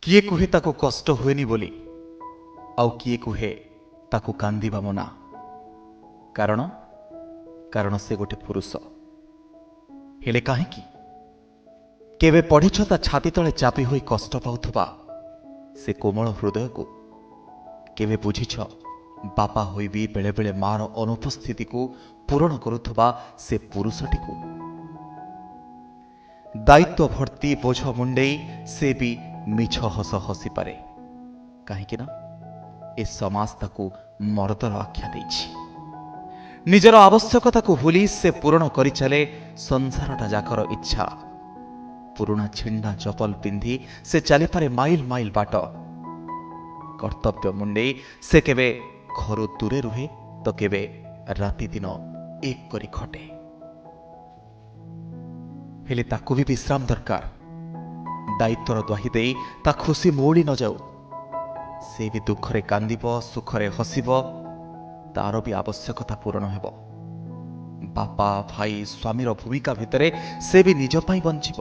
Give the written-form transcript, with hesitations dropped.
କିଏ କୁହେ ତାକୁ କଷ୍ଟ ହୁଏନି ବୋଲି, ଆଉ କିଏ କୁହେ ତାକୁ କାନ୍ଦିବା ମନା। କାରଣ କାରଣ ସେ ଗୋଟେ ପୁରୁଷ। ହେଲେ କାହିଁକି? କେବେ ପଢ଼ିଛ ତା ଛାତି ତଳେ ଚାପି ହୋଇ କଷ୍ଟ ପାଉଥିବା ସେ କୋମଳ ହୃଦୟକୁ? କେବେ ବୁଝିଛ ବାପା ହୋଇ ବି ବେଳେବେଳେ ମାର ଅନୁପସ୍ଥିତିକୁ ପୂରଣ କରୁଥିବା ସେ ପୁରୁଷଟିକୁ? ଦାୟିତ୍ୱ ଭର୍ତ୍ତି ବୋଝ ମୁଣ୍ଡେଇ ସେ ବି ମିଛ ହସ ହସିପାରେ, କାହିଁକି ନା ଏ ସମାଜ ତାକୁ ମରଦର ଆଖ୍ୟା ଦେଇଛି। ନିଜର ଆବଶ୍ୟକତାକୁ ଭୁଲି ସେ ପୂରଣ କରିଚାଲେ ସଂସାରଟା ଯାକର ଇଚ୍ଛା। ପୁରୁଣା ଛିଣ୍ଡା ଚପଲ ପିନ୍ଧି ସେ ଚାଲିପାରେ ମାଇଲ ମାଇଲ ବାଟ। କର୍ତ୍ତବ୍ୟ ମୁଣ୍ଡେଇ ସେ କେବେ ଘରୁ ଦୂରେ ରୁହେ ତ କେବେ ରାତିଦିନ ଏକ କରି ଖଟେ। ହେଲେ ତାକୁ ବି ବିଶ୍ରାମ ଦରକାର। ଦାୟିତ୍ୱର ଦ୍ୱାହି ଦେଇ ତା ଖୁସି ମଉଳି ନ ଯାଉ। ସେ ବି ଦୁଃଖରେ କାନ୍ଦିବ, ସୁଖରେ ହସିବ। ତାର ବି ଆବଶ୍ୟକତା ପୂରଣ ହେବ। ବାପା, ଭାଇ, ସ୍ୱାମୀର ଭୂମିକା ଭିତରେ ସେ ବି ନିଜ ପାଇଁ ବଞ୍ଚିବ।